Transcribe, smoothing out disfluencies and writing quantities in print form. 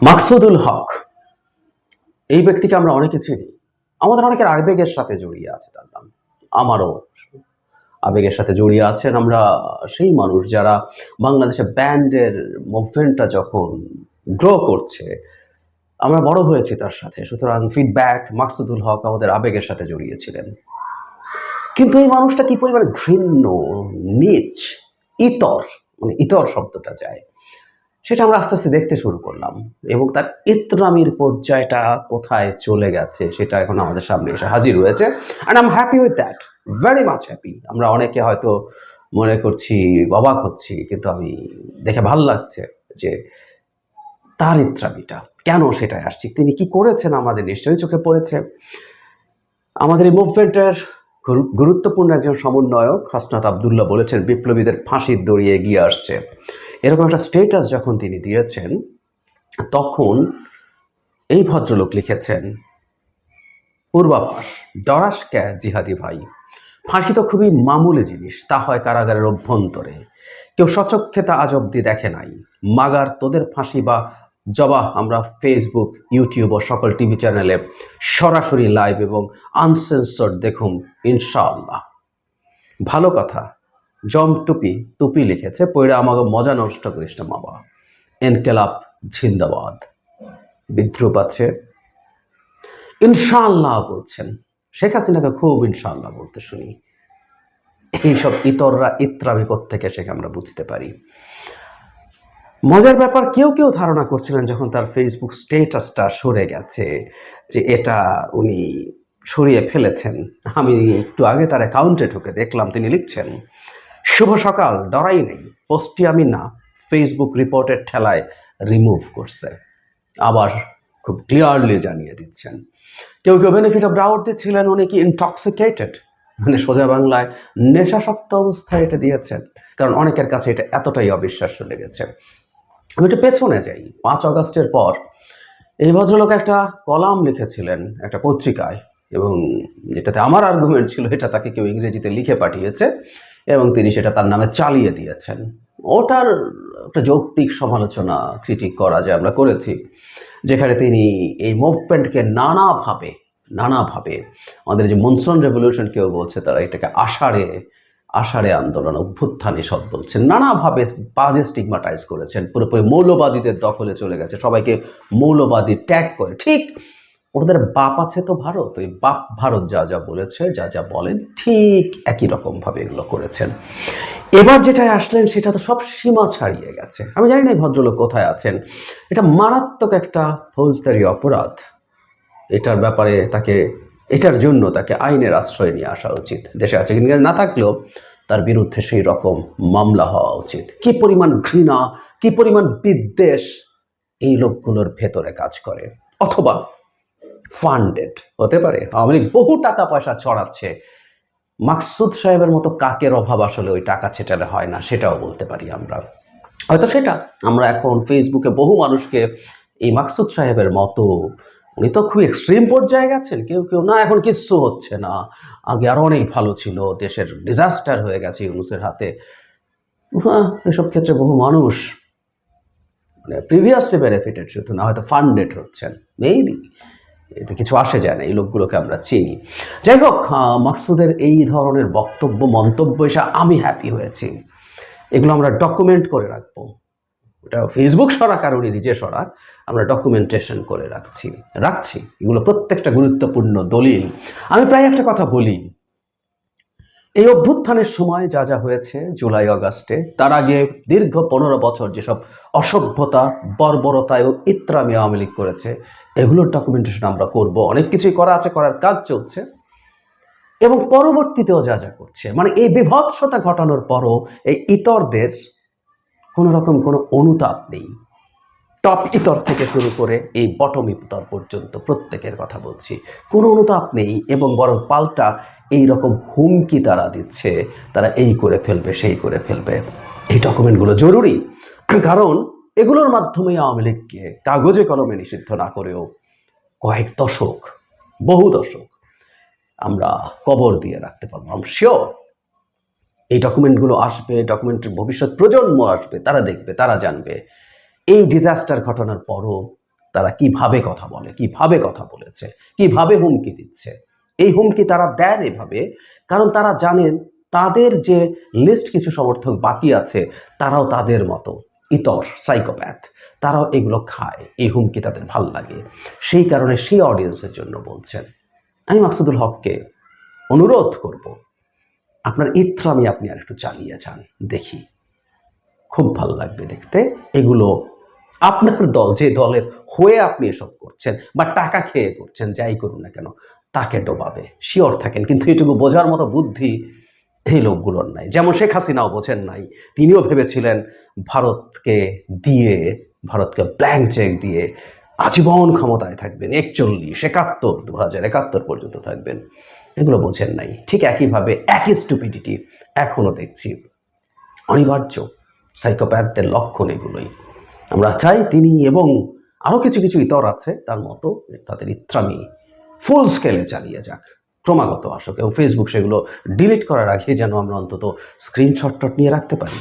মাকসুদুল হক এই ব্যক্তিকে আমরা অনেকে চিনি। আমাদের অনেকের আবেগের সাথে জড়িয়ে আছে তার নাম। আমারও আবেগের সাথে জড়িয়ে আছেন। আমরা সেই মানুষ যারা বাংলাদেশে ব্যান্ডের মুভমেন্টটা যখন গ্রো করছে, আমরা বড় হয়েছি তার সাথে। সুতরাং ফিডব্যাক মাকসুদুল হক আমাদের আবেগের সাথে জড়িয়েছিলেন। কিন্তু এই মানুষটা কি পরিমাণে ঘৃণ্য, নীচ, ইতর, মানে ইতর শব্দটা যায়, সেটা আমরা আস্তে আস্তে দেখতে শুরু করলাম এবং তার ইতরামির পর্যায়টা কোথায় চলে গেছে সেটা এখন আমাদের সামনে এসে হাজির হয়েছে। And I am happy with that, very much happy. আমরা অনেকে হয়তো মনে করছি, অবাক হচ্ছি, কিন্তু আমি দেখে ভাল লাগছে যে তার ইতরামিটা কেন সেটাই আসছি। তিনি কি করেছেন আমাদের নিশ্চয়ই চোখে পড়েছে। আমাদের এই মুভমেন্টের গুরুত্বপূর্ণ একজন সমন্বয়ক হাসনাত আবদুল্লাহ বলেছেন বিপ্লবীদের ফাঁসির দড়ি এগিয়ে আসছে। এরকম একটা স্টেটাস যখন তিনি দিয়েছেন, তখন এই ভদ্রলোক লিখেছেন পূর্বাভাস, ডরাস কে জিহাদি ভাই, ফাঁসি তো খুবই মামুলি জিনিস, তা হয় কারাগারের অভ্যন্তরে, কেউ সচক্ষে তা আজ অব্দি দেখে নাই। মাগার তোদের ফাঁসি বা জবাহ আমরা ফেসবুক, ইউটিউব ও সকল টিভি চ্যানেলে সরাসরি লাইভ এবং আনসেন্সর্ড দেখুম ইনশাআল্লাহ। ভালো কথা, জম টুপি টুপি লিখেছে, পইরা আমাকে মজা নষ্ট করিস না বাবা, এনকেলাব জিন্দাবাদ। বিদ্রুপ আছে, ইনশাআল্লাহ বলছেন। শেখ হাসিনাকে খুব ইনশাআল্লাহ বলতে শুনি। এইসব ইতররা ইত্রামি থেকে শেখ আমরা বুঝতে পারি। মজার ব্যাপার, কেউ কেউ ধারণা করছিলেন যখন তার ফেসবুক স্টেটাসটা সরে গেছে যে এটা উনি সরিয়ে ফেলেছেন। আমি একটু আগে তার অ্যাকাউন্টে ঢুকে দেখলাম তিনি লিখছেন, শুভ সকাল, ডরাই নেই, পোস্টটি আমি না, ফেসবুক রিপোর্টের ঠেলায় রিমুভ করছে। আবার খুব ক্লিয়ারলি জানিয়ে দিচ্ছেন। কেউ কেউ বেনিফিট অফ ডাউট দিচ্ছিলেন উনি কি ইনটক্সিকেটেড, মানে সোজা বাংলায় নেশাসক্ত অবস্থায় এটা দিয়েছেন, কারণ অনেকের কাছে এটা এতটাই অবিশ্বাস্য লেগেছে। আমি একটু পেছনে যাই। 5 আগস্টের পর এই ভদ্রলোক একটা কলাম লিখেছিলেন একটা পত্রিকায়, এবং যেটাতে আমার আর্গুমেন্ট ছিল এটা তাকে কেউ ইংরেজিতে লিখে পাঠিয়েছে এবং তিনি সেটা তার নামে চালিয়ে দিয়েছেন। ওটার একটা যৌক্তিক সমালোচনা, ক্রিটিক করা যায়, আমরা করেছি, যেখানে তিনি এই মুভমেন্টকে নানাভাবে আমাদের যে মনসুন রেভলিউশন কেউ বলছে, তারা এটাকে আষাঢ়ে আন্দোলন, অভ্যুত্থান এসব বলছেন, নানাভাবে বাজে স্টিগমাটাইজ করেছেন, পুরোপুরি মৌলবাদীদের দখলে চলে গেছে, সবাইকে মৌলবাদী ট্যাগ করে। ঠিক ওদের বাপ আছে তো ভারত, ওই বাপ ভারত যা যা বলেছে, যা যা বলেন, ঠিক একই রকমভাবে এগুলো করেছেন। এবার যেটাই আসলেন সেটা তো সব সীমা ছাড়িয়ে গেছে। আমি জানি না এই ভদ্রলোক কোথায় আছেন। এটা মারাত্মক একটা ফৌজদারি অপরাধ। এটার ব্যাপারে এটার জন্য তাকে আইনের আশ্রয় নিয়ে আসা উচিত। দেশে আছে কিনা না থাকলেও তার বিরুদ্ধে সেই রকম মামলা হওয়া উচিত। কি পরিমাণ ঘৃণা, কি পরিমাণ বিদ্বেষ এই লোকগুলোর ভেতরে কাজ করে। অথবা ফান্ডেড হতে পারে, আওয়ামী লীগ বহু টাকা পয়সা ছড়াচ্ছে, মাকসুদ সাহেবের মতো কাকের অভাব আসলে ওই টাকা ছেটালে হয় না, সেটাও বলতে পারি আমরা। হয়তো সেটা আমরা এখন ফেসবুকে বহু মানুষকে এই মাকসুদ সাহেবের মতো, উনি তো খুব এক্সট্রিম পর্যায়ে গেছেন, কেউ কেউ না এখন কিচ্ছু হচ্ছে না, আগে আরো অনেক ভালো ছিল, দেশের ডিজাস্টার হয়ে গেছে ইউনূসের হাতে। হ্যাঁ, এসব ক্ষেত্রে বহু মানুষ মানে প্রিভিয়াসলি বেনিফিটেড, শুধু না হয়তো ফান্ডেড হচ্ছেন, মেবি। এতে কিছু আসে যায় না, এই লোকগুলোকে আমরা চিনি। যাই হোক, মাকসুদের এই ধরনের বক্তব্য, মন্তব্য এসে আমি হ্যাপি হয়েছি। এগুলো আমরা ডকুমেন্ট করে রাখবো। ওটা ফেসবুক সরাক আর উনি নিজে সরাক, আমরা ডকুমেন্টেশন করে রাখছি। এগুলো প্রত্যেকটা গুরুত্বপূর্ণ দলিল। আমি প্রায় একটা কথা বলি, এই অভ্যুত্থানের সময় যা যা হয়েছে জুলাই আগস্টে, তার আগে দীর্ঘ 15 বছর যেসব অসভ্যতা, বর্বরতা এবং ইত্রামি আওয়ামী লীগ করেছে, এগুলোর ডকুমেন্টেশন আমরা করব। অনেক কিছুই করা আছে, করার কাজ চলছে, এবং পরবর্তীতেও যা যা করছে, মানে এই বিভৎসতা ঘটানোর পরও এই ইতরদের কোনো রকম কোনো অনুতাপ নেই। টপ ইতর থেকে শুরু করে এই বটম ইতর পর্যন্ত প্রত্যেকের কথা বলছি, কোনো অনুতাপ নেই, এবং বরং পাল্টা এই রকম হুমকি তারা দিচ্ছে, তারা এই করে ফেলবে, সেই করে ফেলবে। এই ডকুমেন্টগুলো জরুরি, কারণ এগুলোর মাধ্যমে আওয়ামী লীগকে কাগজে কলমে নিষিদ্ধ না করেও কয়েক দশক, বহু দশক আমরা কবর দিয়ে রাখতে পারবো। আমি শিওর এই ডকুমেন্টগুলো আসবে, ডকুমেন্টের ভবিষ্যৎ প্রজন্ম আসবে, তারা দেখবে, তারা জানবে এই ডিজাস্টার ঘটনার পরও তারা কিভাবে কথা বলে, কিভাবে কথা বলেছে, কিভাবে হুমকি দিচ্ছে। এই হুমকি তারা দেন এভাবে, কারণ তারা জানেন তাদের যে লিস্ট কিছু সমর্থক বাকি আছে, তারাও তাদের মতো ইতর সাইকোপ্যাথ, তারাও এগুলো খায়, এই হুমকি তাদের ভাল লাগে। সেই কারণে সেই অডিয়েন্সের জন্য বলছেন। আমি মাকসুদুল হককে অনুরোধ করব, আপনার ইত্রামি আপনি আর একটু চালিয়ে যান, দেখি, খুব ভালো লাগবে দেখতে। এগুলো আপনার দল, যে দলের হয়ে আপনি এসব করছেন বা টাকা খেয়ে করছেন, যাই করুন না কেন, তাকে ডোবাবে, শিওর থাকেন। কিন্তু এটুকু বোঝার মতো বুদ্ধি এই লোকগুলোর নাই। যেমন শেখ হাসিনাও বোঝেন নাই, তিনিও ভেবেছিলেন ভারতকে দিয়ে, ভারতকে ব্ল্যাঙ্ক চেক দিয়ে আজীবন ক্ষমতায় থাকবেন, 41, 71, 2071 পর্যন্ত থাকবেন। এগুলো বোঝেন নাই। ঠিক একইভাবে একই স্টুপিডিটি এখনও দেখছি। অনিবার্য সাইকোপ্যাথদের লক্ষণ এগুলোই। আমরা চাই তিনি এবং আরও কিছু কিছু ইতর আছে তার মতো, তাদের ইত্রামি ফুল স্কেলে চালিয়ে যাক, ক্রমাগত আসুক, এবং ফেসবুক সেগুলো ডিলিট করার আগে যেন আমরা অন্তত স্ক্রিনশট নিয়ে রাখতে পারি।